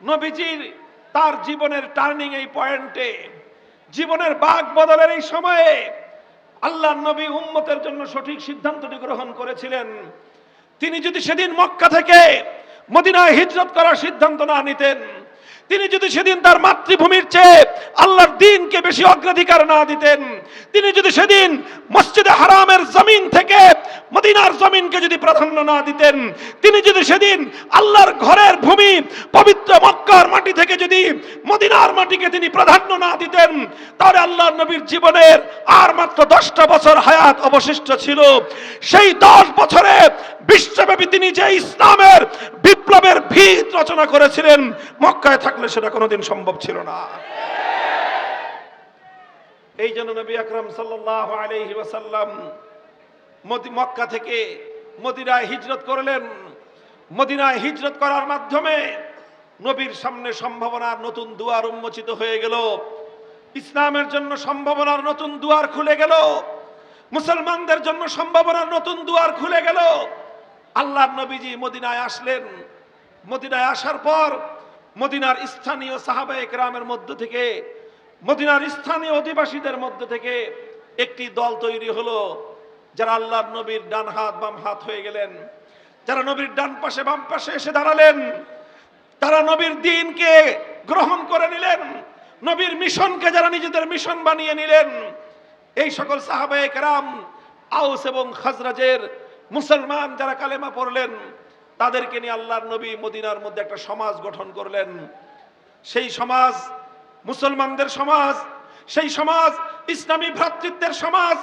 নবীজির তার জীবনের টার্নিং এই পয়েন্টে, জীবনের বাক বদলের এই সময়ে আল্লাহর নবী উম্মতের জন্য সঠিক সিদ্ধান্তটি গ্রহণ করেছিলেন। তিনি যদি সেদিন মক্কা থেকে মদিনায় হিজরত করার সিদ্ধান্ত না নিতেন, তিনি যদি সেদিন তার মাতৃভূমির চেয়ে আল্লাহর দ্বীনকে বেশি অগ্রাধিকার না দিতেন, তিনি যদি সেদিন মসজিদে হারামের জমিন থেকে মদিনার জমিনকে যদি প্রাধান্য না দিতেন, তিনি যদি সেদিন আল্লাহর ঘরের ভূমি পবিত্র মক্কার মাটি থেকে যদি মদিনার মাটিকে তিনি প্রাধান্য না দিতেন, তাহলে আল্লাহর নবীর জীবনের আর মাত্র 10টা বছর হায়াত অবশিষ্ট ছিল। সেই 10 বছরে বিশ্বব্যাপী তিনি যে ইসলামের বিপ্লবের ভিত রচনা করেছিলেন, মক্কায় থাকলে সেটা কোনোদিন সম্ভব ছিল না। এই জন্য নবী আকরাম সাল্লাল্লাহু আলাইহি ওয়াসাল্লাম মক্কা থেকে মদিনায় হিজরত করলেন। মদিনায় হিজরত করার মাধ্যমে নবীর সামনে সম্ভাবনার নতুন দুয়ার উন্মোচিত হয়ে গেল, ইসলামের জন্য সম্ভাবনার নতুন দুয়ার খুলে গেল, মুসলমানদের জন্য সম্ভাবনার নতুন দুয়ার খুলে গেল। আল্লাহর নবীজি মদিনায় আসলেন। মদিনায় আসার পর মদিনার স্থানীয় সাহাবায়ে কেরামের মধ্য থেকে, মদিনার স্থানীয় অধিবাসীদের মধ্য থেকে একটি দল তৈরি হলো, যারা আল্লাহর নবীর ডান হাত বাম হাত হয়ে গেলেন, যারা নবীর ডান পাশে বাম পাশে এসে দাঁড়ালেন, তারা নবীর দ্বীনকে গ্রহণ করে নিলেন, নবীর মিশনকে যারা নিজেদের মিশন বানিয়ে নিলেন। এই সকল সাহাবায়ে কেরাম আউস এবং খাজরাজের মুসলমান যারা কালেমা পড়লেন, তাদেরকে নিয়ে আল্লাহর নবী মদিনার মধ্যে একটা সমাজ গঠন করলেন। সেই সমাজ মুসলমানদের সমাজ, সেই সমাজ ইসলামী ভ্রাতৃত্বের সমাজ।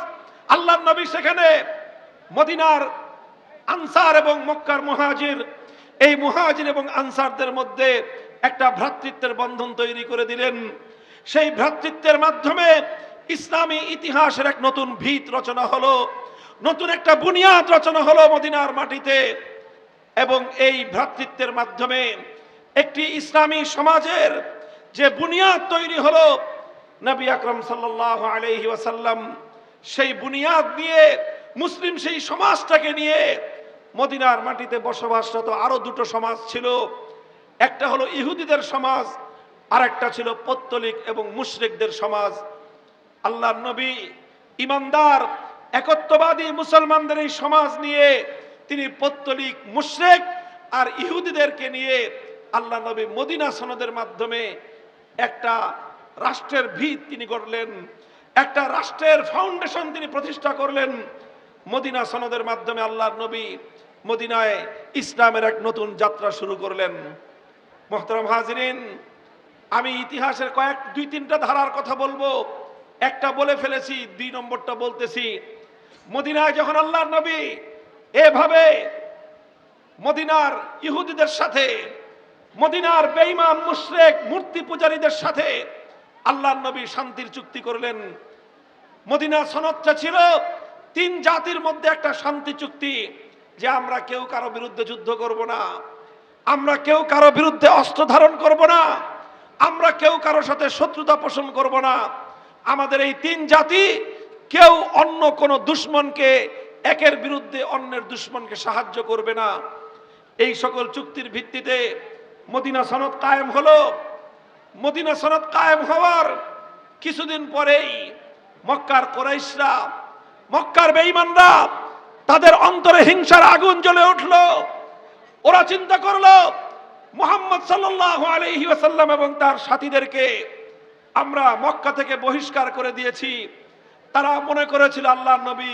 আল্লাহর নবী সেখানে মদিনার আনসার এবং মক্কার মুহাজির, এই মুহাজির এবং আনসারদের মধ্যে একটা ভ্রাতৃত্বের বন্ধন তৈরি করে দিলেন। সেই ভ্রাতৃত্বের মাধ্যমে ইসলামী ইতিহাসের এক নতুন ভিত রচনা হলো, নতুন একটা বুনিয়াদ রচনা হলো মদিনার মাটিতে। এবং এই ভ্রাতৃত্বের মাধ্যমে একটি ইসলামী সমাজের যে বুনিয়াদ তৈরি হলো, নবী আকরাম সাল্লাল্লাহু আলাইহি ওয়াসাল্লাম সেই বুনিয়াদ নিয়ে, মুসলিম সেই সমাজটাকে নিয়ে মদিনার মাটিতে বসবাসরত আরো দুটো সমাজ ছিল। একটা হলো ইহুদিদের সমাজ, আর একটা ছিল পৌত্তলিক এবং মুশরিকদের সমাজ। আল্লাহর নবী ইমানদার একত্ববাদী মুসলমানদের এই সমাজ নিয়ে তিনি পৌত্তলিক, মুশরিক আর ইহুদিদেরকে নিয়ে আল্লাহ নবী মদিনা সনদের মাধ্যমে একটা রাষ্ট্রের ভিত তিনি গড়লেন, একটা রাষ্ট্রের ফাউন্ডেশন তিনি প্রতিষ্ঠা করলেন। মদিনা সনদের মাধ্যমে আল্লাহর নবী মদিনায় ইসলামের এক নতুন যাত্রা শুরু করলেন। মুহতারাম হাজিরিন, আমি ইতিহাসের দুই তিনটা ধারার কথা বলবো। একটা বলে ফেলেছি, 2 নম্বরটা বলতেছি। মদিনায় যখন আল্লাহর নবী এভাবে মদিনার ইহুদিদের সাথে, মদিনার বেঈমান মুশরিক মূর্তি পূজারীদের সাথে আল্লাহর নবী শান্তির চুক্তি করলেন। মদিনা সনদটা ছিল 3 জাতির মধ্যে একটা শান্তি চুক্তি, যে আমরা কেউ কারো বিরুদ্ধে যুদ্ধ করব না, আমরা কেউ কারো বিরুদ্ধে অস্ত্র ধারণ করব না, আমরা কেউ কারো সাথে শত্রুতা পোষণ করব না। আমাদের এই 3 জাতি কেউ অন্য কোনো দুশমনকে, একের বিরুদ্ধে অন্যের দুশমনকে সাহায্য করবে না। এই সকল চুক্তির ভিত্তিতে মদিনা সনদ কায়েম হলো। মদিনা সনদ কায়েম হওয়ার কিছুদিন পরেই মক্কার কুরাইশরা, মক্কার বেঈমানরা, তাদের অন্তরে হিংসার আগুন জ্বলে উঠল। ওরা চিন্তা করলো, মুহাম্মদ সাল্লাল্লাহু আলাইহি ওয়াসাল্লাম এবং তার সাথীদেরকে আমরা মক্কা থেকে বহিষ্কার করে দিয়েছি। তারা মনে করেছিল আল্লাহর নবী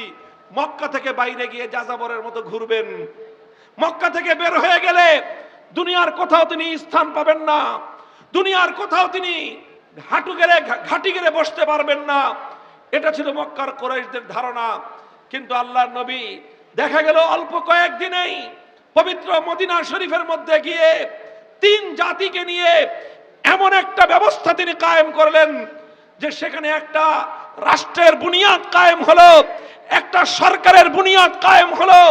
মক্কা থেকে বাইরে গিয়ে যাযাবরের মতো ঘুরবেন। মক্কা থেকে বের হয়ে গেলে দুনিয়ার কোথাও তিনি স্থান পাবেন না, দুনিয়ার কোথাও তিনি ঘাটি গেড়ে বসতে পারবেন না। এটা ছিল মক্কার কুরাইশদের ধারণা। কিন্তু আল্লাহর নবী দেখা গেল অল্প কয়েকদিনেই পবিত্র মদিনা শরীফের মধ্যে গিয়ে 3 জাতিকে নিয়ে এমন একটা ব্যবস্থা তিনি কায়েম করলেন যে সেখানে একটা রাষ্ট্রের বুনিয়াদ কায়েম হলো, একটা সরকারের বুনিয়াদ কায়েম হলো।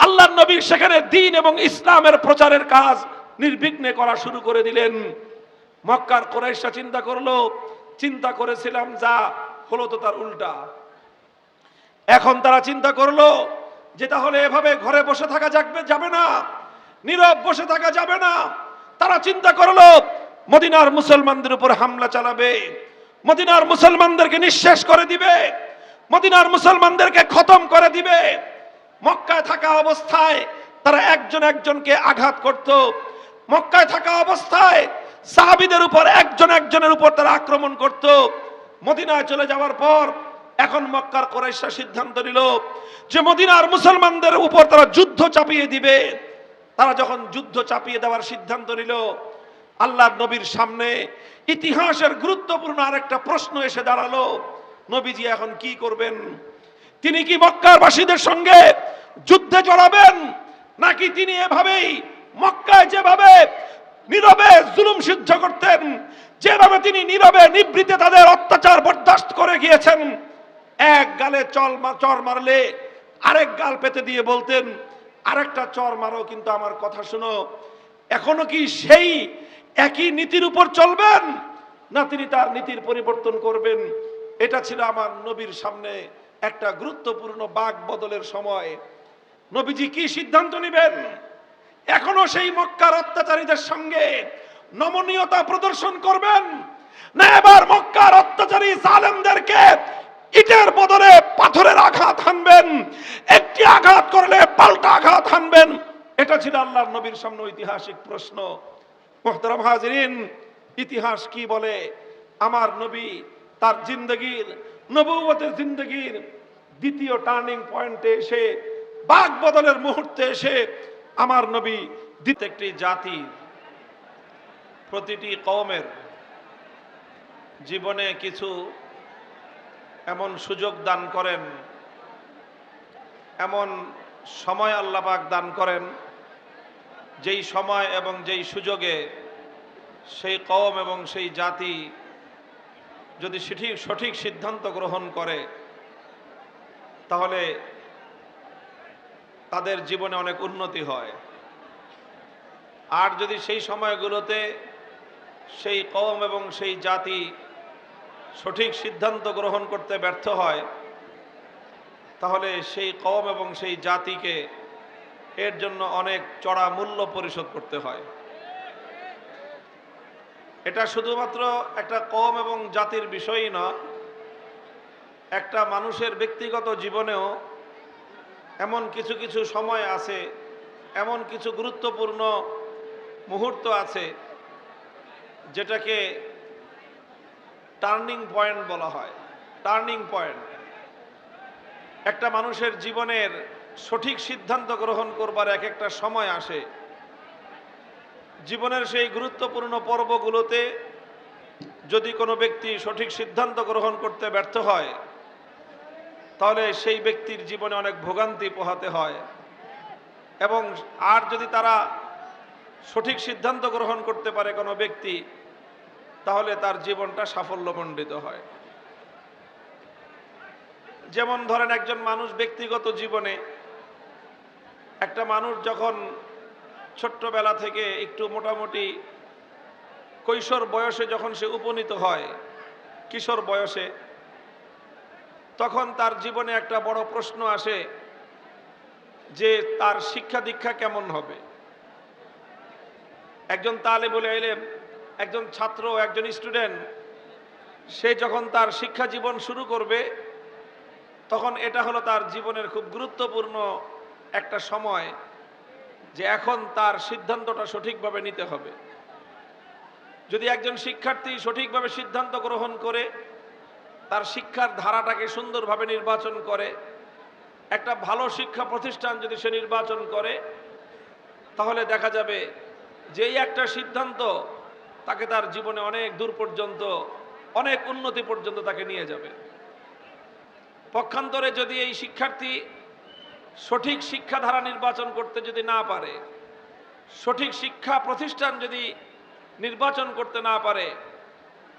আল্লাহর নবী সেখানে দ্বীন এবং ইসলামের প্রচারের কাজ নির্বিঘ্নে করা শুরু করে দিলেন। মক্কার কুরাইশরা চিন্তা করেছিলাম যা হলো তো তার উল্টা। এখন তারা চিন্তা করলো যে তাহলে এভাবে ঘরে বসে থাকা যাবে না, নীরব বসে থাকা যাবে না। তারা চিন্তা করলো মদিনার মুসলমানদের উপর হামলা চালাবে, মদিনার মুসলমানদেরকে নিঃশেষ করে দিবে, মদিনার মুসলমানদেরকে খতম করে দিবে। মক্কায় থাকা অবস্থায় তারা একজন একজনকে আঘাত করত। মক্কায় থাকা অবস্থায় সাহাবীদের উপর একজন একজনের উপর তারা আক্রমণ করত। মদিনায় চলে যাওয়ার পর এখন মক্কার কুরাইশরা সিদ্ধান্ত নিল যে মদিনার মুসলমানদের উপর তারা যুদ্ধ চাপিয়ে দিবে। তারা যখন যুদ্ধ চাপিয়ে দেওয়ার সিদ্ধান্ত নিল, আল্লাহর নবীর সামনে ইতিহাসের গুরুত্বপূর্ণ আরেকটা প্রশ্ন এসে দাঁড়ালো, নবীজি এখন কি করবেন? তিনি কি মক্কার বাসীদের সঙ্গে যুদ্ধে জড়াবেন, নাকি তিনি এভাবেই মক্কায় যেভাবে নীরবে জুলুম সহ্য করতেন, যেভাবে তিনি নীরবে নিবৃতে তাদের অত্যাচার বরদাস্ত করে গিয়েছেন, এক গালে চর মারলে আরেক গাল পেতে দিয়ে বলতেন আরেকটা চর মারো কিন্তু আমার কথা শুনো, এখনো কি সেই একই নীতির উপর চলবেন, না তিনি তার নীতির পরিবর্তন করবেন? এটা ছিল আমার নবীর সামনে একটা গুরুত্বপূর্ণ বাক বদলের সময়। নবীজি কি সিদ্ধান্ত নেবেন? এখনো সেই মক্কার অত্যাচারীদের সঙ্গে নমনীয়তা প্রদর্শন করবেন, না এবার মক্কার অত্যাচারী জালেমদেরকে ইটের বদলে পাথরের আঘাত হানবেন, একটি আঘাত করলে পাল্টা আঘাত হানবেন? এটা ছিল আল্লাহর নবীর সামনে ঐতিহাসিক প্রশ্ন। মুহতারাম হাজিরিন, ইতিহাস কি বলে? আমার নবী তার জিন্দগির, নবুয়তের জিন্দগির দ্বিতীয় টার্নিং পয়েন্টে এসে, বাক বদলের মুহূর্তে এসে আমার নবী একটি জাতি, প্রতিটি কওমের জীবনে কিছু এমন সুযোগ দান করেন, এমন সময় আল্লাহ পাক দান করেন, যেই সময় এবং যেই সুযোগে সেই কওম এবং সেই জাতি যদি সঠিক সিদ্ধান্ত গ্রহণ করে, তাহলে তাদের জীবনে অনেক উন্নতি হয়। আর যদি সেই সময়গুলোতে সেই কওম এবং সেই জাতি সঠিক সিদ্ধান্ত গ্রহণ করতে ব্যর্থ হয়, তাহলে সেই কওম এবং সেই জাতিকে এর জন্য অনেক চড়া মূল্য পরিশোধ করতে হয়। এটা শুধুমাত্র একটা কওম এবং জাতির বিষয়ই না, একটা মানুষের ব্যক্তিগত জীবনেও এমন কিছু কিছু সময় আছে, এমন কিছু গুরুত্বপূর্ণ মুহূর্ত আছে যেটাকে টার্নিং পয়েন্ট বলা হয়। টার্নিং পয়েন্ট একটা মানুষের জীবনের সঠিক সিদ্ধান্ত গ্রহণ করবার এক একটা সময় আসে। জীবনের সেই গুরুত্বপূর্ণ পর্বগুলোতে যদি কোনো ব্যক্তি সঠিক সিদ্ধান্ত গ্রহণ করতে ব্যর্থ হয়, তাহলে সেই ব্যক্তির জীবনে অনেক ভোগান্তি পোহাতে হয়। এবং আর যদি তারা সঠিক সিদ্ধান্ত গ্রহণ করতে পারে কোনো ব্যক্তি, তাহলে তার জীবনটা সাফল্যমণ্ডিত হয়। যেমন ধরেন একজন মানুষ ব্যক্তিগত জীবনে, একটা মানুষ যখন ছোট্টবেলা থেকে একটু মোটামুটি কৈশোর বয়সে যখন সে উপনীত হয়, কিশোর বয়সে, তখন তার জীবনে একটা বড় প্রশ্ন আসে যে তার শিক্ষা দীক্ষা কেমন হবে। একজন তালেবুল ইলম, একজন ছাত্র, একজন স্টুডেন্ট, সে যখন তার শিক্ষা জীবন শুরু করবে, তখন এটা হলো তার জীবনের খুব গুরুত্বপূর্ণ একটা সময় যে এখন তার সিদ্ধান্তটা সঠিকভাবে নিতে হবে। যদি একজন শিক্ষার্থী সঠিকভাবে সিদ্ধান্ত গ্রহণ করে, তার শিক্ষার ধারাটাকে সুন্দরভাবে নির্বাচন করে, একটা ভালো শিক্ষা প্রতিষ্ঠান যদি সে নির্বাচন করে, তাহলে দেখা যাবে যে এই একটা সিদ্ধান্ত তাকে তার জীবনে অনেক দূর পর্যন্ত, অনেক উন্নতি পর্যন্ত তাকে নিয়ে যাবে। পক্ষান্তরে যদি এই শিক্ষার্থী সঠিক শিক্ষাধারা নির্বাচন করতে যদি না পারে, সঠিক শিক্ষা প্রতিষ্ঠান যদি নির্বাচন করতে না পারে,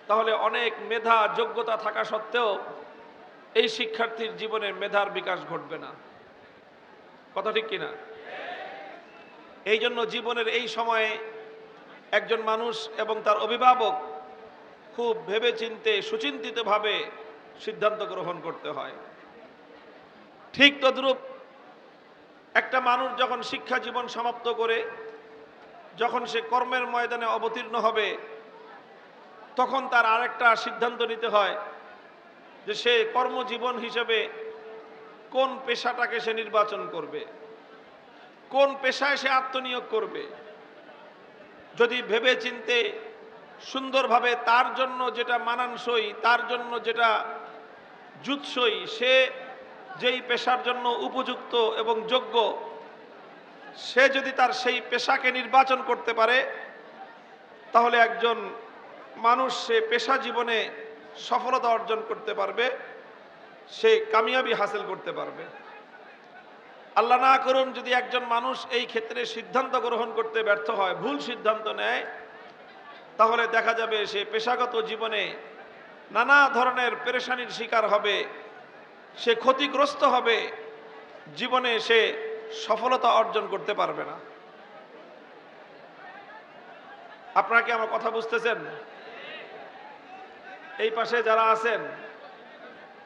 তাহলে অনেক মেধা যোগ্যতা থাকা সত্ত্বেও এই শিক্ষার্থীর জীবনে মেধার বিকাশ ঘটবে না। কথা ঠিক কিনা? এই জন্য জীবনের এই সময়ে একজন মানুষ এবং তার অভিভাবক খুব ভেবেচিন্তে সুচিন্তিতভাবে সিদ্ধান্ত গ্রহণ করতে হয়। ঠিক তদ্রূপ একটা মানুষ যখন শিক্ষা জীবন সমাপ্ত করে যখন সে কর্মের ময়দানে অবতীর্ণ হবে তখন তার আরেকটা সিদ্ধান্ত নিতে হয় যে সে কর্মজীবন হিসেবে কোন পেশাটাকে সে নির্বাচন করবে, কোন পেশায় সে আত্মনিয়োগ করবে। যদি ভেবে চিন্তে সুন্দরভাবে তার জন্য যেটা মানানসই, তার জন্য যেটা জুৎসই, সে যেই পেশার জন্য উপযুক্ত এবং যোগ্য, সে যদি তার সেই পেশাকে নির্বাচন করতে পারে তাহলে একজন মানুষ সে পেশা জীবনে সফলতা অর্জন করতে পারবে, সে কামিয়াবি হাসিল করতে পারবে। আল্লাহ না করুন যদি একজন মানুষ এই ক্ষেত্রে সিদ্ধান্ত গ্রহণ করতে ব্যর্থ হয়, ভুল সিদ্ধান্ত নেয়, তাহলে দেখা যাবে সে পেশাগত জীবনে নানা ধরনের পেরেশানির শিকার হবে, সে ক্ষতিগ্রস্ত হবে, জীবনে সে সফলতা অর্জন করতে পারবে না। আপনারা কি আমার কথা বুঝতেছেন? এই পাশে যারা আছেন,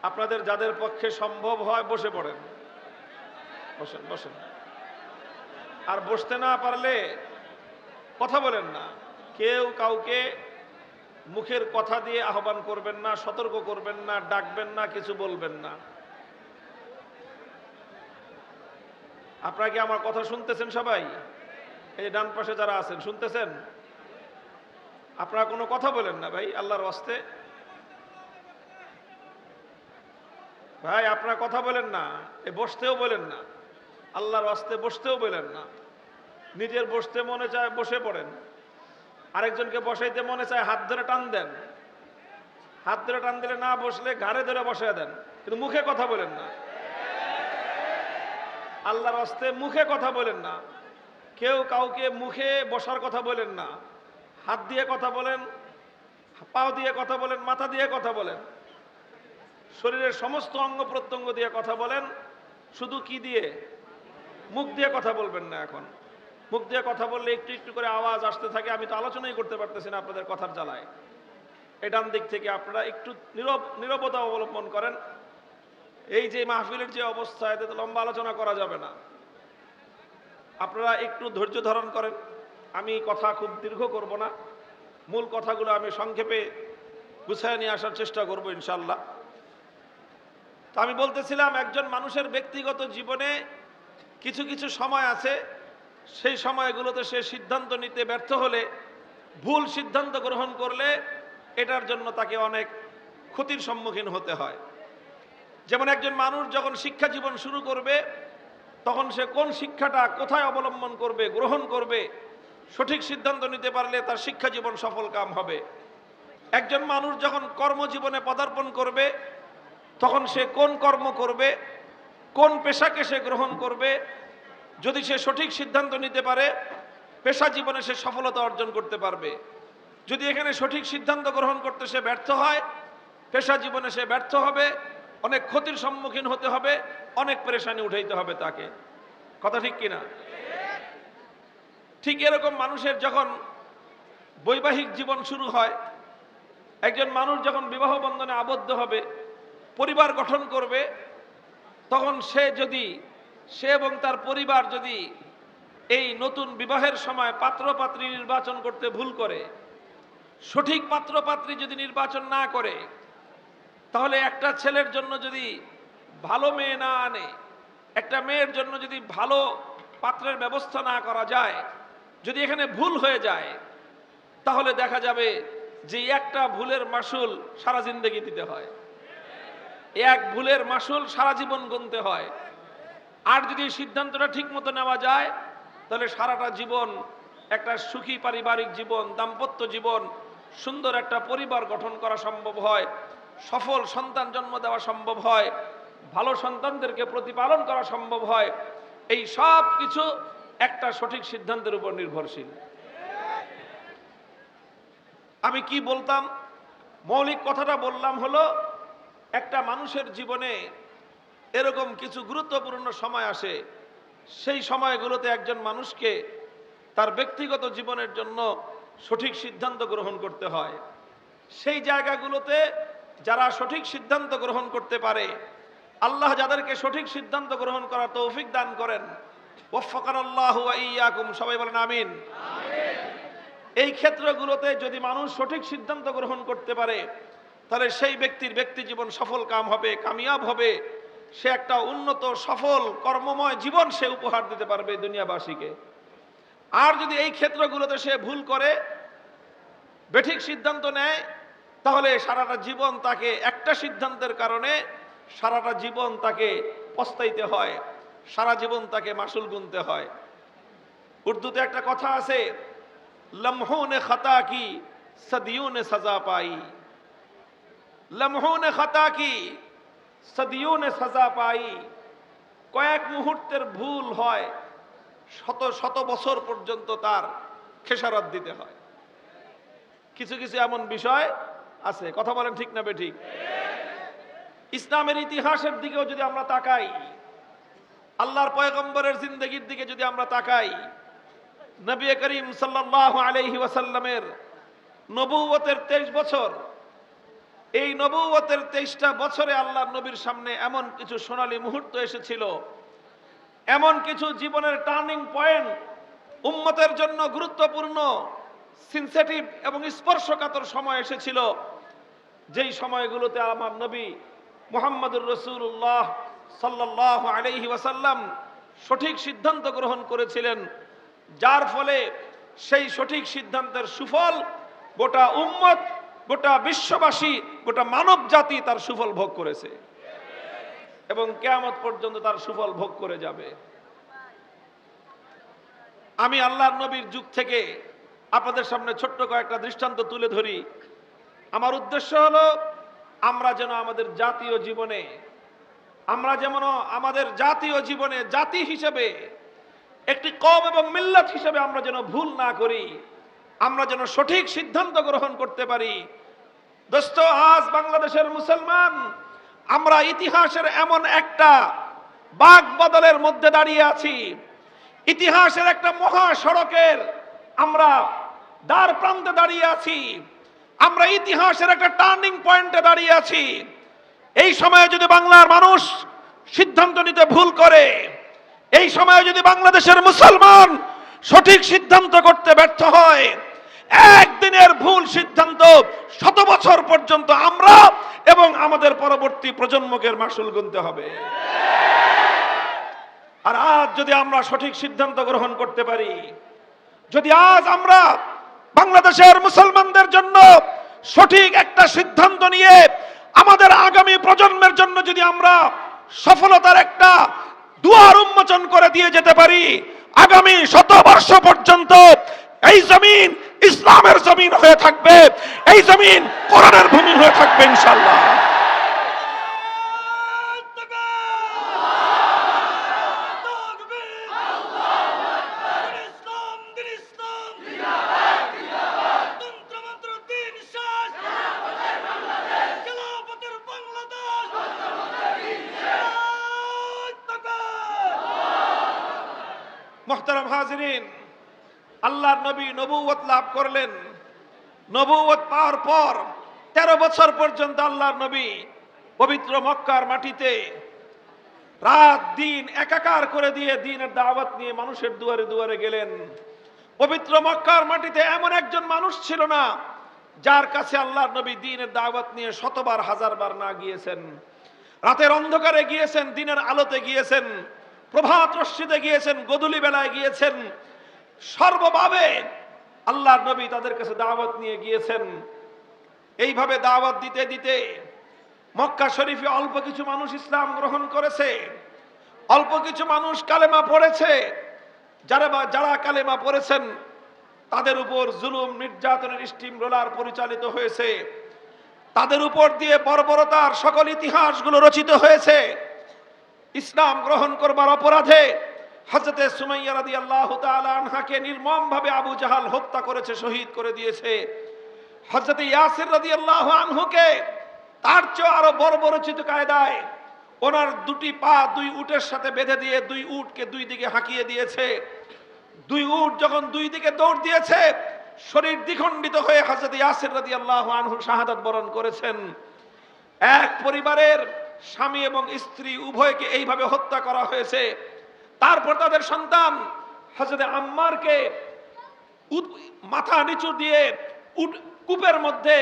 আপনাদের যাদের পক্ষে সম্ভব হয় বসে পড়েন, বসেন বসেন। আর বসতে না পারলে কথা বলেন না। কেউ কাউকে মুখের কথা দিয়ে আহ্বান করবেন না, সতর্ক করবেন না, ডাকবেন না, কিছু বলবেন না। আপনারা কি আমার কথা শুনতেছেন সবাই? এই ডান পাশে যারা আছেন শুনতেছেন? আপনারা কোনো কথা বলেন না ভাই, আল্লাহর ওয়াস্তে ভাই, আপনারা কথা বলেন না। এই বসতেও বলেন না, আল্লাহর ওয়াস্তে বসতেও বলেন না। নিজের বসতে মনে চায় বসে পড়েন, আরেকজনকে বসাইতে মনে চায় হাত ধরে টান দেন, হাত ধরে টান দিলে না বসলে ঘাড়ে ধরে বসায় দেন, কিন্তু মুখে কথা বলেন না। আল্লাহর ওয়াস্তে মুখে কথা বলেন না। কেউ কাউকে মুখে বসার কথা বলেন না, হাত দিয়ে কথা বলেন, পাও দিয়ে কথা বলেন, মাথা দিয়ে কথা বলেন, শরীরের সমস্ত অঙ্গ প্রত্যঙ্গ দিয়ে কথা বলেন। শুধু কি দিয়ে? মুখ দিয়ে কথা বলবেন না। এখন মুখ দিয়ে কথা বললে একটু একটু করে আওয়াজ আসতে থাকে, আমি তো আলোচনাই করতে পারতেছি না আপনাদের কথার জ্বালায়। এই ডান দিক থেকে আপনারা একটু নীরবতা অবলম্বন করেন। এই যে মাহফিলের যে অবস্থা, এতে তো লম্বা আলোচনা করা যাবে না। আপনারা একটু ধৈর্য ধারণ করেন। আমি কথা খুব দীর্ঘ করব না, মূল কথাগুলো আমি সংক্ষেপে গুছায় নিয়ে আসার চেষ্টা করব ইনশাল্লাহ। তো আমি বলতেছিলাম, একজন মানুষের ব্যক্তিগত জীবনে কিছু কিছু সময় আছে, সেই সময়গুলোতে সে সিদ্ধান্ত নিতে ব্যর্থ হলে, ভুল সিদ্ধান্ত গ্রহণ করলে এটার জন্য তাকে অনেক ক্ষতির সম্মুখীন হতে হয়। যেমন একজন মানুষ যখন শিক্ষা জীবন শুরু করবে, তখন সে কোন শিক্ষাটা কোথায় অবলম্বন করবে, গ্রহণ করবে, সঠিক সিদ্ধান্ত নিতে পারলে তার শিক্ষা জীবন সফল কাম হবে। একজন মানুষ যখন কর্মজীবনে পদার্পণ করবে, তখন সে কোন কর্ম করবে, কোন পেশাকে সে গ্রহণ করবে, যদি সে সঠিক সিদ্ধান্ত নিতে পারে পেশা জীবনে সে সফলতা অর্জন করতে পারবে। যদি এখানে সঠিক সিদ্ধান্ত গ্রহণ করতে সে ব্যর্থ হয়, পেশা জীবনে সে ব্যর্থ হবে, অনেক ক্ষতির সম্মুখীন হতে হবে, অনেক পেরেশানি উঠাইতে হবে তাকে। কথা ঠিক কিনা? ঠিক এরকম মানুষের যখন বৈবাহিক জীবন শুরু হয়, একজন মানুষ যখন বিবাহ বন্ধনে আবদ্ধ হবে, পরিবার গঠন করবে, তখন সে এবং তার পরিবার যদি এই নতুন বিবাহের সময় পাত্র পাত্রী নির্বাচন করতে ভুল করে, সঠিক পাত্র পাত্রী যদি নির্বাচন না করে, তাহলে একটা ছেলের জন্য যদি ভালো মেয়ে না আনে, একটা মেয়ের জন্য যদি ভালো পাত্রের ব্যবস্থা না করা যায়, যদি এখানে ভুল হয়ে যায়, তাহলে দেখা যাবে যে একটা ভুলের মাসুল সারা জিন্দেগি দিতে হয়, এক ভুলের মাসুল সারা জীবন গুনতে হয়। আর যদি সিদ্ধান্তটা ঠিক মতো নেওয়া যায়, তাহলে সারাটা জীবন একটা সুখী পারিবারিক জীবন, দাম্পত্য জীবন, সুন্দর একটা পরিবার গঠন করা সম্ভব হয়, সফল সন্তান জন্ম দেওয়া সম্ভব হয়, ভালো সন্তানদেরকে প্রতিপালন করা সম্ভব হয়। এই সব কিছু একটা সঠিক সিদ্ধান্তের উপর নির্ভরশীল। আমি কি বলতাম, মৌলিক কথাটা বললাম হলো, একটা মানুষের জীবনে এরকম কিছু গুরুত্বপূর্ণ সময় আসে, সেই সময়গুলোতে একজন মানুষকে তার ব্যক্তিগত জীবনের জন্য সঠিক সিদ্ধান্ত গ্রহণ করতে হয়। সেই জায়গাগুলোতে যারা সঠিক সিদ্ধান্ত গ্রহণ করতে পারে, আল্লাহ যাদেরকে সঠিক সিদ্ধান্ত গ্রহণ করার তৌফিক দান করেন, ওয়াফাকানাল্লাহু ওয়া ইয়্যাকুম, সবাই বলেন আমিন। এই ক্ষেত্রগুলোতে যদি মানুষ সঠিক সিদ্ধান্ত গ্রহণ করতে পারে, তাহলে সেই ব্যক্তির ব্যক্তি জীবন সফল কাম হবে, কামিয়াব হবে। সে একটা উন্নত সফল কর্মময় জীবন সে উপহার দিতে পারবে দুনিয়াবাসীকে। আর যদি এই ক্ষেত্রগুলোতে সে ভুল করে, বেঠিক সিদ্ধান্ত নেয়, তাহলে সারাটা জীবন তাকে একটা সিদ্ধান্তের কারণে সারাটা জীবন তাকে পস্তাইতে হয়, সারা জীবন তাকে মাসুল গুনতে হয়। উর্দুতে একটা কথা আছে, লম্হোं ने खता की सदियों ने सजा पाई, लम्हों ने खता की सदियों ने सजा पाई। কয়েক মুহূর্তের ভুল হয়, শত শত বছর পর্যন্ত তার খেসারত দিতে হয়। কিছু কিছু এমন বিষয় আছে, কথা বলেন ঠিক না বেঠিক? ইসলামের ইতিহাসের দিকেও যদি আমরা তাকাই, আল্লাহর পয়গম্বরের জিন্দেগির দিকে যদি আমরা তাকাই, নবী করিম সাল্লাল্লাহু আলাইহি ওয়াসাল্লামের নবুয়তের 23 বছর, এই নবুয়তের 23টা বছরে আল্লাহর নবীর সামনে এমন কিছু সোনালী মুহূর্ত এসেছিল, এমন কিছু জীবনের টার্নিং পয়েন্ট, উম্মতের জন্য গুরুত্বপূর্ণ, সেনসিটিভ এবং স্পর্শকাতর সময় এসেছিল, যেই সময়গুলোতে আমার নবী মুহাম্মদুর রাসূলুল্লাহ সাল্লাল্লাহু আলাইহি ওয়াসাল্লাম সঠিক সিদ্ধান্ত গ্রহণ করেছিলেন, যার ফলে সেই সঠিক সিদ্ধান্তের সুফল গোটা উম্মত, গোটা বিশ্ববাসী, গোটা মানব জাতি তার সুফল ভোগ করেছে এবং কিয়ামত পর্যন্ত তার সুফল ভোগ করে যাবে। আমি আল্লাহর নবীর যুগ থেকে আপনাদের সামনে ছোট্ট কয়েকটা দৃষ্টান্ত তুলে ধরি। আমার উদ্দেশ্য হলো আমরা যেন আমাদের জাতীয় জীবনে, জাতি হিসেবে, একটি কওম এবং মিল্লাত হিসেবে আমরা যেন ভুল না করি, আমরা যেন সঠিক সিদ্ধান্ত গ্রহণ করতে পারি। দোস্ত, আজ বাংলাদেশের মুসলমান আমরা ইতিহাসের এমন একটা বাক বদলের মধ্যে দাঁড়িয়ে আছি, ইতিহাসের একটা মহাসড়কের আমরা দ্বার প্রান্তে দাঁড়িয়ে আছি, আমরা ইতিহাসের একটা টার্নিং পয়েন্টে দাঁড়িয়ে আছি। এই সময়ে যদি বাংলার মানুষ সিদ্ধান্ত নিতে ভুল করে, এই সময়ে যদি বাংলাদেশের মুসলমান সঠিক সিদ্ধান্ত করতে ব্যর্থ হয়, একদিনের ভুল সিদ্ধান্ত শত বছর পর্যন্ত আমরা এবং আমাদের পরবর্তী প্রজন্মকে মাসুল গুনতে হবে। আর আজ যদি আমরা সঠিক সিদ্ধান্ত গ্রহণ করতে পারি, যদি আজ আমরা বাংলাদেশের মুসলমানদের জন্য সঠিক একটা সিদ্ধান্ত নিয়ে আমাদের আগামী প্রজন্মের জন্য যদি আমরা সফলতার একটা দুয়ার উন্মোচন করে দিয়ে যেতে পারি, আগামী শতবর্ষ পর্যন্ত এই জমিন ইসলামের জমিন হয়ে থাকবে, এই জমিন কোরআনের ভূমি হয়ে থাকবে ইনশাআল্লাহ। মুহতারাম হাজিরিন, আল্লাহর নবী নবুয়ত লাভ করলেন। নবুয়ত পাওয়ার পর 13 বছর পর্যন্ত আল্লাহর নবী পবিত্র মক্কার মাটিতে রাত দিন একাকার করে দিয়ে দ্বীনের দাওয়াত নিয়ে মানুষের দুয়ারে দুয়ারে গেলেন। পবিত্র মক্কার মাটিতে এমন একজন মানুষ ছিল না যার কাছে আল্লাহর নবী দ্বীনের দাওয়াত নিয়ে শতবার হাজারবার না গিয়েছেন। রাতের অন্ধকারে গিয়েছেন, দিনের আলোতে গিয়েছেন, প্রভাত রশ্মিতে গিয়েছেন, গোধূলি বেলায় গিয়েছেন, সর্বভাবে আল্লাহর নবী তাদের কাছে দাওয়াত নিয়ে গিয়েছেন। এইভাবে দাওয়াত দিতে দিতে মক্কা শরীফে অল্প কিছু মানুষ ইসলাম গ্রহণ করেছে, অল্প কিছু মানুষ কালেমা পড়েছে। যারা কালেমা পড়েছেন তাদের উপর জুলুম নির্যাতনের স্টিম রোলার পরিচালিত হয়েছে, তাদের উপর দিয়ে বর্বরতার সকল ইতিহাসগুলো রচিত হয়েছে। ইসলাম গ্রহণ করবার অপরাধে হযরতে সুমাইয়া রাদিয়াল্লাহু তাআলা আনহাকে নির্মমভাবে আবু জাহাল হত্যা করেছে, শহীদ করে দিয়েছে। হযরতে ইয়াসির রাদিয়াল্লাহু আনহুকে তার চেয়ে আরো বর্বরচিত কায়দায় ওনার দুটি পা দুই উটের সাথে বেঁধে দিয়ে দুই উটকে দুই দিকে হাঁকিয়ে দিয়েছে। দুই উট যখন দুই দিকে দৌড় দিয়েছে, শরীর দ্বিখণ্ডিত হয়ে হযরতে ইয়াসির রাদিয়াল্লাহু আনহু শাহাদাত বরণ করেছেন। এক পরিবারের স্বামী এবং স্ত্রী উভয়কে এইভাবে হত্যা করা হয়েছে। তারপর তাদের সন্তান হযরতে আম্মারকে মাথা নিচু দিয়ে কূপের মধ্যে,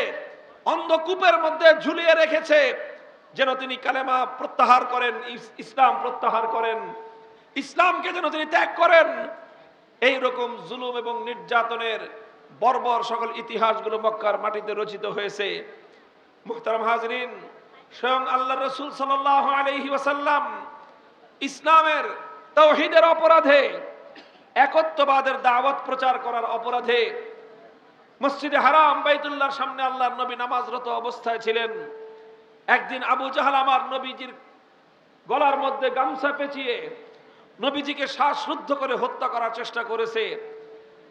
অন্ধকূপের মধ্যে ঝুলিয়ে রেখেছে, যেন তিনি কালেমা প্রত্যাহার করেন, ইসলাম প্রত্যাহার করেন, ইসলামকে যেন তিনি ত্যাগ করেন। এই রকম জুলুম এবং নির্যাতনের বর্বর সকল ইতিহাসগুলো মক্কার মাটিতে রচিত হয়েছে। মুহতারাম হাজরিন, স্বয়ং আল্লাহ রাসূল সাল্লাল্লাহু আলাইহি ওয়াসাল্লাম ইসলামের, তাওহীদের অপরাধে, একত্ববাদের দাওয়াত প্রচার করার অপরাধে মসজিদে হারাম বাইতুল্লাহর সামনে আল্লাহর নবী নামাজরত অবস্থায় ছিলেন। একদিন আবু জাহাল আমার নবীজির গলার মধ্যে গামছা পেঁচিয়ে নবীজিকে শ্বাসরুদ্ধ করে হত্যা করার চেষ্টা করেছে।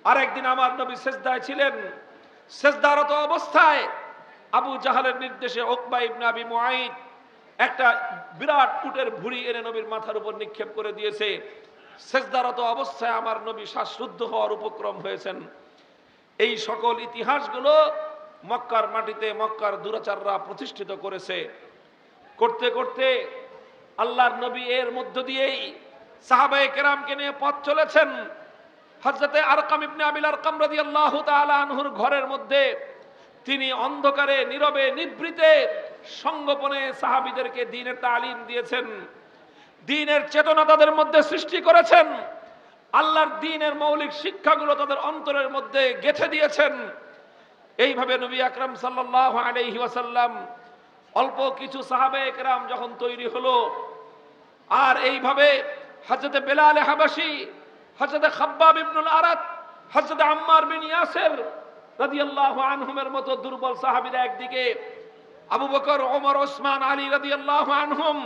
আর একদিন আমার নবী সেজদায় ছিলেন, সেজদারত অবস্থায় আবু জাহালের নির্দেশে উকবা ইবনে আবি মুআইত একটা বিরাট উটের ভুঁড়ি এনে নবীর মাথার উপর নিক্ষেপ করে দিয়েছে। সেজদারত অবস্থায় আমার নবী শ্বাসরুদ্ধ হওয়ার উপক্রম হয়েছেন। এই সকল ইতিহাসগুলো মক্কার মাটিতে মক্কার দুরাচাররা প্রতিষ্ঠিত করেছে। করতে করতে আল্লাহর নবী এর মধ্য দিয়েই সাহাবায়ে কেরামকে নিয়ে পথ চলেছেন। হযরতে আরকাম ইবনে আবিল আরকাম রাদিয়াল্লাহু তাআলা আনহুর ঘরের মধ্যে তিনি অন্ধকারে নীরবে নিভৃতে সঙ্গোপনে সাহাবীদেরকে দ্বীনের তালিম দিয়েছেন, দ্বীনের চেতনা তাদের মধ্যে সৃষ্টি করেছেন, আল্লাহর দ্বীনের মৌলিক শিক্ষাগুলো তাদের অন্তরের মধ্যে গেঁথে দিয়েছেন। এইভাবে নবী আকরাম সাল্লাল্লাহু আলাইহি ওয়াসাল্লাম অল্প কিছু সাহাবায়ে কেরাম যখন তৈরি হলো, আর এইভাবে হযরতে বেলাল হাবাসী, হযরতে খাব্বাব ইবনুল আরাত, হযরতে আম্মার বিন ইয়াসির রাদিয়াল্লাহু আনহুমের মতো দুর্বল সাহাবীরা একদিকে, আবু বকর, ওমর, ওসমান, আলী রাদিয়াল্লাহু আনহুম,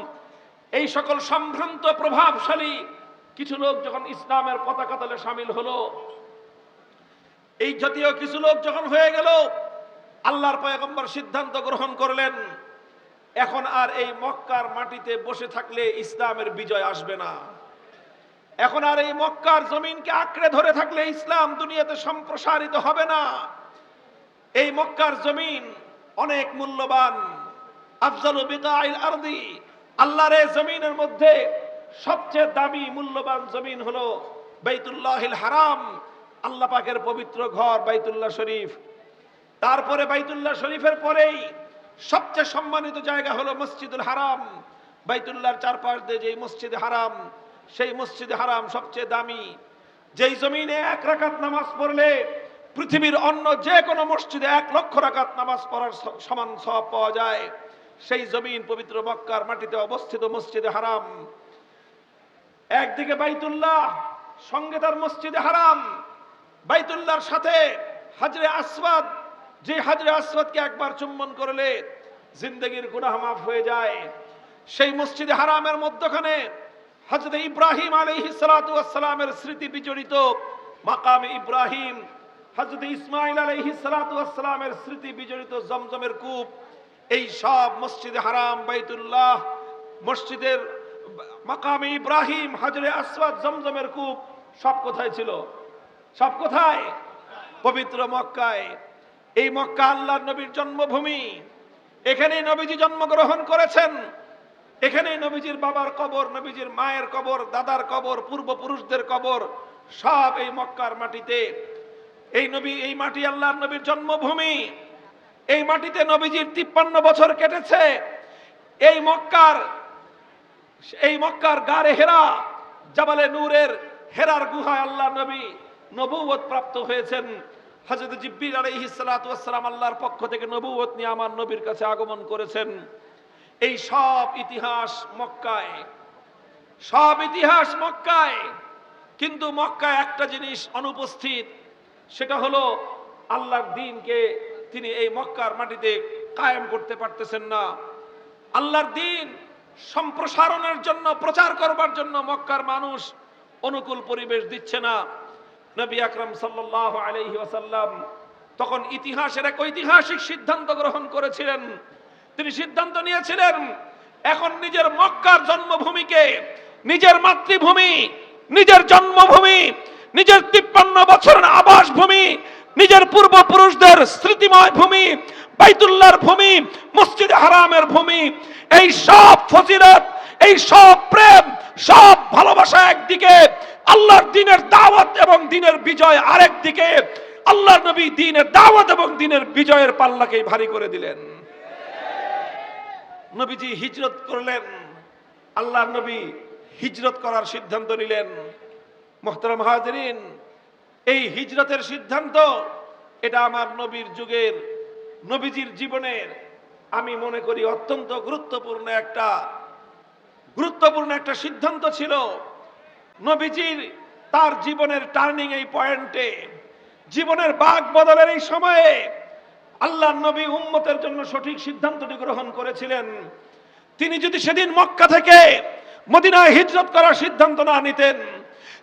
এই সকল সম্ভ্রান্ত প্রভাবশালী কিছু লোক যখন ইসলামের পতাকা তলে শামিল হলো, এই জাতীয় কিছু লোক যখন হয়ে গেল, আল্লাহর পয়গম্বর সিদ্ধান্ত গ্রহণ করলেন, এখন আর এই মক্কার মাটিতে বসে থাকলে ইসলামের বিজয় আসবে না। এখন আর এই মক্কার জমিনকে আঁকড়ে ধরে থাকলে ইসলাম দুনিয়াতে সম্প্রসারিত হবে না। এই মক্কার জমিন অনেক মূল্যবান, আফজালু বিকাইল আরদি, আল্লাহর এই জমিনের মধ্যে সবচেয়ে দামি মূল্যবান জমিন হলো বাইতুল্লাহিল হারাম, আল্লাহ পাকের পবিত্র ঘর বাইতুল্লাহ শরীফ। তারপরে বাইতুল্লাহ শরীফের পরেই সবচেয়ে সম্মানিত জায়গা হলো মসজিদুল হারাম। বাইতুল্লাহর চারপাশ দিয়ে যে মসজিদ হারাম, সেই মসজিদ হারাম সবচেয়ে দামি। যেই জমিনে 1 রাকাত নামাজ পড়লে পৃথিবীর অন্য যে কোনো মসজিদে 1 লক্ষ রাকাত নামাজ পড়ার সমান সওয়াব পাওয়া যায়, সেই জমিন পবিত্র মক্কার মাটিতে অবস্থিত মসজিদে হারাম। একদিকে বাইতুল্লাহ, সঙ্গে তার মসজিদে হারাম, বাইতুল্লাহর সাথে হাজরে আসওয়াদ, যে হাজরে আসওয়াদকে একবার চুম্বন করলে জিন্দেগীর গুনাহ মাফ হয়ে যায়। সেই মসজিদে হারামের মধ্যখানে হযরত ইব্রাহিম আলাইহিস সালাতু ওয়াস সালামের স্মৃতি বিজড়িত মাকামে ইব্রাহিম, হযরত ইসমাঈল আলাইহিস সালাতু ওয়াস সালামের স্মৃতি বিজড়িত জমজমের কূপ, এই সব মসজিদে হারাম, বাইতুল্লাহ, মসজিদের মাকামে ইব্রাহিম, হাজরে আসওয়াদ, জমজমের কূপ সব কোথায় ছিল? সব কোথায়? পবিত্র মক্কায়। এই মক্কা আল্লাহর নবীর জন্মভূমি। এখানেই নবীজি জন্মগ্রহণ করেছেন। এখানেই নবীজির বাবার কবর, নবীজির মায়ের কবর, দাদার কবর, পূর্বপুরুষদের কবর, সব এই মক্কার মাটিতে। এই মাটি আল্লাহর নবীর জন্মভূমি। এই মাটিতে নবীজির 53 বছর কেটেছে। এই মক্কার গারে হেরা, জাবালে নূরের হেরার গুহায় আল্লাহ নবী নবুয়ত প্রাপ্ত হয়েছেন। হযরত জিবরিল আলাইহিস সালাতু ওয়াস সালাম আল্লাহর পক্ষ থেকে নবুয়ত নিয়ে আমার নবীর কাছে আগমন করেছেন। এই সব ইতিহাস মক্কায়, সব ইতিহাস মক্কায়। কিন্তু মক্কায় একটা জিনিস অনুপস্থিত, সেটা হলো আল্লাহর দ্বীনকে তিনি এই মক্কার মাটিতে কায়েম করতে পারতেছেন না। আল্লাহর দ্বীন সম্প্রসারণের জন্য, প্রচার করবার জন্য মক্কার মানুষ অনুকূল পরিবেশ দিচ্ছে না। নবী আকরাম সাল্লাল্লাহু আলাইহি ওয়াসাল্লাম তখন ইতিহাসের এক ঐতিহাসিক সিদ্ধান্ত গ্রহণ করেছিলেন। তিনি সিদ্ধান্ত নিয়েছিলেন, এখন নিজের মক্কার জন্মভূমিকে, নিজের মাতৃভূমি, নিজের জন্মভূমি, নিজের 53 বছরের আবাস ভূমি, নিজের পূর্বপুরুষদের স্মৃতিময় ভূমি, বাইতুল্লাহর ভূমি, মসজিদ হারামের ভূমি, এই সব ফজিলত, এই সব প্রেম, সব ভালোবাসা একদিকে আল্লাহর দ্বীনের দাওয়াত এবং দ্বীনের বিজয় আরেক দিকে। আল্লাহর নবী দ্বীনের দাওয়াত এবং দ্বীনের বিজয়ের পাল্লাকে ভারী করে দিলেন। নবীজি হিজরত করলেন, আল্লাহর নবী হিজরত করার সিদ্ধান্ত নিলেন। মুহতারাম হাজিরিন, এই হিজরতের সিদ্ধান্ত এটা আমার নবীর যুগের, নবীজির জীবনের আমি মনে করি অত্যন্ত গুরুত্বপূর্ণ একটা সিদ্ধান্ত ছিল। নবীজির তার জীবনের টার্নিং এই পয়েন্টে, জীবনের বাক বদলের এই সময়ে আল্লাহর নবী উম্মতের জন্য সঠিক সিদ্ধান্তটি গ্রহণ করেছিলেন। তিনি যদি সেদিন মক্কা থেকে মদিনায় হিজরত করার সিদ্ধান্ত না নিতেন,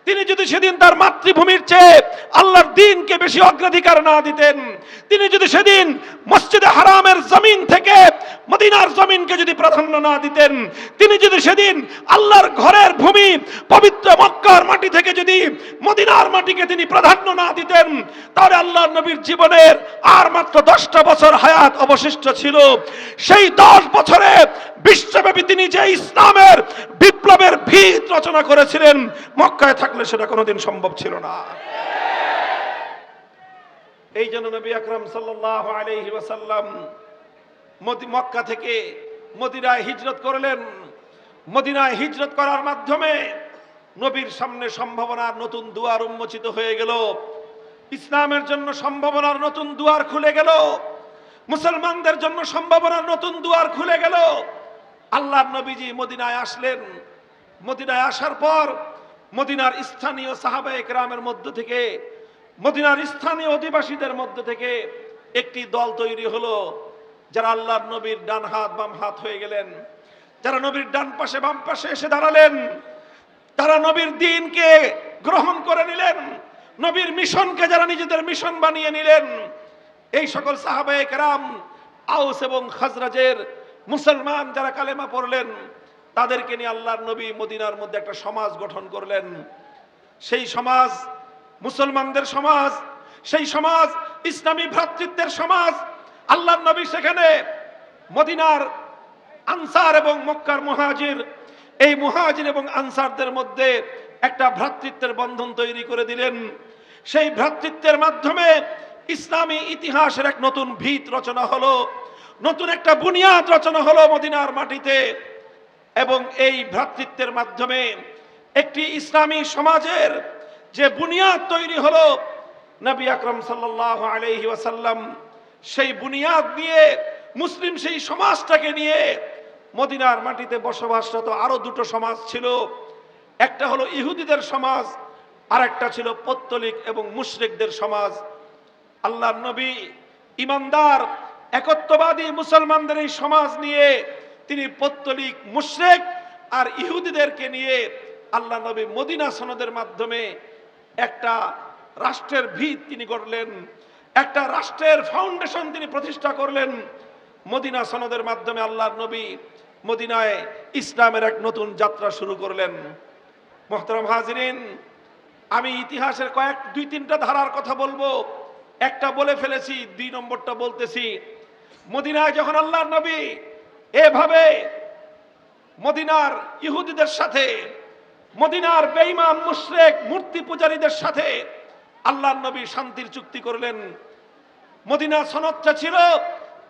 তিনি যদি সেদিন তার মাতৃভূমির চেয়ে আল্লাহর দ্বীনকে বেশি অগ্রাধিকার না দিতেন, তিনি যদি সেদিন মসজিদে হারামের জমিন থেকে মদিনার জমিনকে যদি প্রাধান্য না দিতেন, তিনি যদি সেদিন আল্লাহর ঘরের ভূমি পবিত্র মক্কার মাটি থেকে যদি মদিনার মাটিকে তিনি প্রাধান্য না দিতেন, তাহলে আল্লাহর নবীর জীবনের আর মাত্র 10টা বছর হায়াত অবশিষ্ট ছিল। সেই 10 বছরে বিশ্বব্যাপী তিনি যে ইসলামের বিপ্লবের ভিত রচনা করেছিলেন, মক্কায় থাকলে সেটা কোনোদিন সম্ভব ছিল না। এই জন্য নবী আকরাম সাল্লাল্লাহু আলাইহি ওয়াসাল্লাম মক্কা থেকে মদিনায় হিজরত করলেন। মদিনায় হিজরত করার মাধ্যমে নবীর সামনে সম্ভাবনার নতুন দুয়ার উন্মোচিত হয়ে গেল। ইসলামের জন্য সম্ভাবনার নতুন দুয়ার খুলে গেল, মুসলমানদের জন্য সম্ভাবনার নতুন দুয়ার খুলে গেল। আল্লাহর নবীজি মদিনায় আসলেন। মদিনায় আসার পর মদিনার স্থানীয় সাহাবায়ে কেরামের মধ্য থেকে, মদিনার স্থানীয় অধিবাসীদের মধ্য থেকে একটি দল তৈরি হলো, যারা আল্লাহর নবীর ডান হাত বাম হাত হয়ে গেলেন, যারা নবীর ডান পাশে বাম পাশে এসে দাঁড়ালেন, তারা নবীর দ্বীনকে গ্রহণ করে নিলেন, নবীর মিশনকে যারা নিজেদের মিশন বানিয়ে নিলেন। এই সকল সাহাবায়ে কেরাম, আউস এবং খাজরাজের মুসলমান যারা কালেমা পড়লেন, তাদেরকে নিয়ে আল্লাহর নবী মদিনার মধ্যে একটা সমাজ গঠন করলেন। সেই সমাজ মুসলমানদের সমাজ, সেই সমাজ ইসলামী ভ্রাতৃত্বের সমাজ। আল্লাহর নবী সেখানে মদিনার আনসার এবং মক্কার মুহাজির, এই মুহাজির এবং আনসারদের মধ্যে একটা ভ্রাতৃত্বের বন্ধন তৈরি করে দিলেন। সেই ভ্রাতৃত্বের মাধ্যমে ইসলামী ইতিহাসের এক নতুন ভিত রচনা হলো, নতুন একটা বুনিয়াদ রচনা হলো মদিনার মাটিতে। এবং এই ভ্রাতৃত্বের মাধ্যমে একটি ইসলামী সমাজের যে বুনিয়াদ তৈরি হলো, নবী আকরাম সাল্লাল্লাহু আলাইহি ওয়াসাল্লাম সেই বুনিয়াদ নিয়ে, মুসলিম সেই সমাজটাকে নিয়ে মদিনার মাটিতে বসবাসরত আরো দুটো সমাজ ছিল। একটা হলো ইহুদিদের সমাজ, আর একটা ছিল পৌত্তলিক এবং মুশরিকদের সমাজ। আল্লাহর নবী ইমানদার একত্ববাদী মুসলমানদের এই সমাজ নিয়ে তিনি পৌত্তলিক, মুশরিক আর ইহুদিদেরকে নিয়ে আল্লাহ নবী মদিনা সনদের মাধ্যমে একটা রাষ্ট্রের ভিত তিনি গড়লেন, একটা রাষ্ট্রের ফাউন্ডেশন তিনি প্রতিষ্ঠা করলেন। মদিনা সনদের মাধ্যমে আল্লাহর নবী মদিনায় ইসলামের এক নতুন যাত্রা শুরু করলেন। মুহতারাম হাজিরিন, আমি ইতিহাসের দুই তিনটা ধারার কথা বলবো। একটা বলে ফেলেছি, 2 নম্বরটা বলতেছি। মদিনায় যখন আল্লাহর নবী এভাবে মদিনার ইহুদিদের সাথে, মদিনার বেঈমান মুশরিক মূর্তি পূজারীদের সাথে আল্লাহর নবী শান্তির চুক্তি করলেন। মদিনা সনদটা ছিল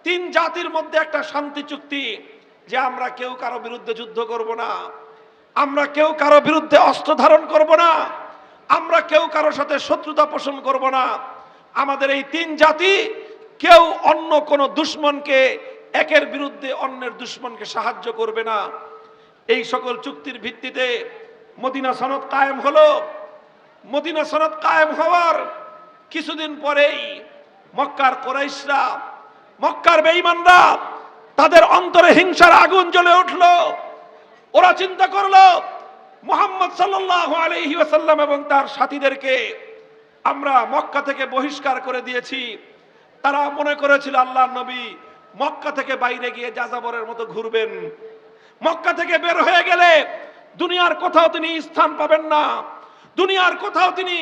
3 জাতির মধ্যে একটা শান্তি চুক্তি, যে আমরা কেউ কারো বিরুদ্ধে যুদ্ধ করব না, আমরা কেউ কারো বিরুদ্ধে অস্ত্র ধারণ করব না, আমরা কেউ কারোর সাথে শত্রুতা পোষণ করব না। আমাদের এই 3 জাতি কেউ অন্য কোনো দুশমনকে, একের বিরুদ্ধে অন্যের দুশমনকে সাহায্য করবে না। এই সকল চুক্তির ভিত্তিতে মদিনা সনদ কায়েম হলো। মদিনা সনদ কায়েম হওয়ার কিছুদিন পরেই মক্কার কুরাইশরা, মক্কার বেঈমানরা, তাদের অন্তরে হিংসার আগুন জ্বলে উঠল। ওরা চিন্তা করলো, মুহাম্মদ সাল্লাল্লাহু আলাইহি ওয়াসাল্লাম এবং তার সাথীদেরকে আমরা মক্কা থেকে বহিষ্কার করে দিয়েছি। তারা মনে করেছিল আল্লাহর নবী মক্কা থেকে বাইরে গিয়ে যাযাবরের মতো ঘুরবেন। মক্কা থেকে বের হয়ে গেলে দুনিয়ার কোথাও তিনি স্থান পাবেন না, দুনিয়ার কোথাও তিনি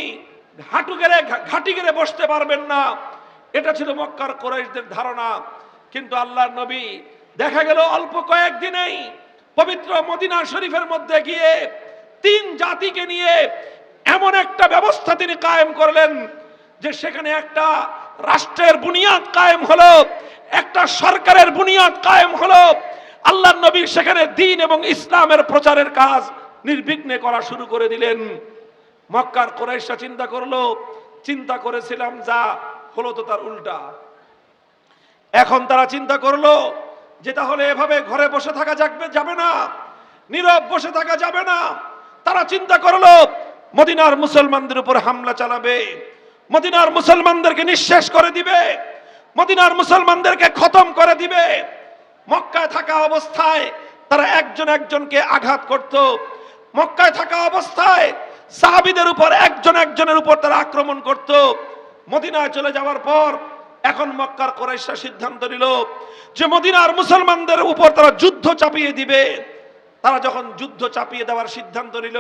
ঘাটি গেড়ে বসতে পারবেন না। এটা ছিল মক্কার কুরাইশদের ধারণা। কিন্তু আল্লাহর নবী দেখা গেল অল্প কয়েকদিনেই পবিত্র মদিনা শরীফের মধ্যে গিয়ে 3 জাতিকে নিয়ে এমন একটা ব্যবস্থা তিনি কায়েম করলেন যে সেখানে একটা রাষ্ট্রের বুনিয়াদ কায়েম হলো, একটা সরকারের বুনিয়াদ কায়েম হলো। আল্লাহর নবী সেখানে দ্বীন এবং ইসলামের প্রচারের কাজ নির্বিঘ্নে করা শুরু করে দিলেন। মক্কার কুরাইশরা চিন্তা করেছিলাম যা হলো তো তার উল্টা। এখন তারা চিন্তা করলো যে তাহলে এভাবে ঘরে বসে থাকা যাবে না, নীরব বসে থাকা যাবে না। তারা চিন্তা করলো মদিনার মুসলমানদের উপর হামলা চালাবে, মদিনার মুসলমানদেরকে নিঃশেষ করে দিবে, মদিনার মুসলমানদেরকে খতম করে দিবে। মক্কায় থাকা অবস্থায় তারা একজন একজনকে আঘাত করত। মক্কায় থাকা অবস্থায় সাহাবীদের উপর একজনের উপর তারা আক্রমণ করত। মদিনায় চলে যাওয়ার পর এখন মক্কার কুরাইশরা সিদ্ধান্ত নিল যে মদিনার মুসলমানদের উপর তারা যুদ্ধ চাপিয়ে দিবে। তারা যখন যুদ্ধ চাপিয়ে দেওয়ার সিদ্ধান্ত নিল,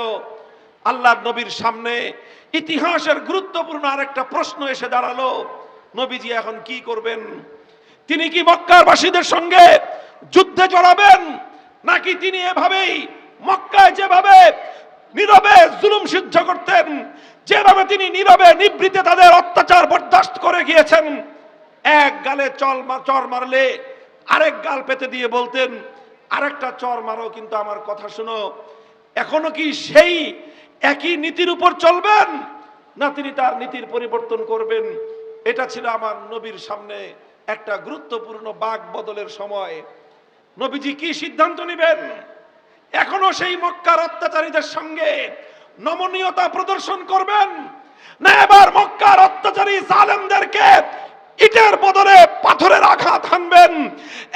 আল্লাহর নবীর সামনে ইতিহাসের গুরুত্বপূর্ণ আরেকটা প্রশ্ন এসে দাঁড়ালো, নবীজি এখন কি করবেন? তিনি কি মক্কার বাসীদের সঙ্গে যুদ্ধে জড়াবেন, নাকি তিনি এভাবেই মক্কায় যেভাবে নীরবে জুলুম সহ্য করতেন, যেভাবে তিনি নীরবে নিভৃতে তাদের অত্যাচার বরদাস্ত করে গিয়েছেন, এক গালে চর মারলে আরেক গাল পেতে দিয়ে বলতেন আরেকটা চর মারো কিন্তু আমার কথা শুনো, এখনো কি সেই একই নীতির উপর চলবেন, না তিনি তার নীতির পরিবর্তন করবেন? এটা ছিল আমার নবীর সামনে একটা গুরুত্বপূর্ণ বাক বদলের সময়। নবীজি কি সিদ্ধান্ত নেবেন? এখনো সেই মক্কার অত্যাচারীদের সঙ্গে নমনীয়তা প্রদর্শন করবেন, না এবার মক্কার অত্যাচারী জালেমদেরকে ইটের বদলে পাথরের আঘাত হানবেন,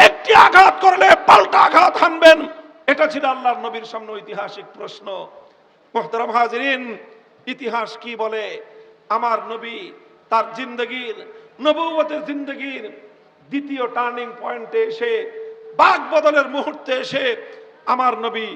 একটি আঘাত করলে পাল্টা আঘাত হানবেন? এটা ছিল আল্লাহর নবীর সামনে ঐতিহাসিক প্রশ্ন। মুহতারাম হাজিরিন, ইতিহাস কি বলে? আমার নবী তার জিন্দগির, নবুয়তের জিন্দগির দ্বিতীয় টার্নিং পয়েন্টে এসে, বাক বদলের মুহূর্তে এসে আমার নবী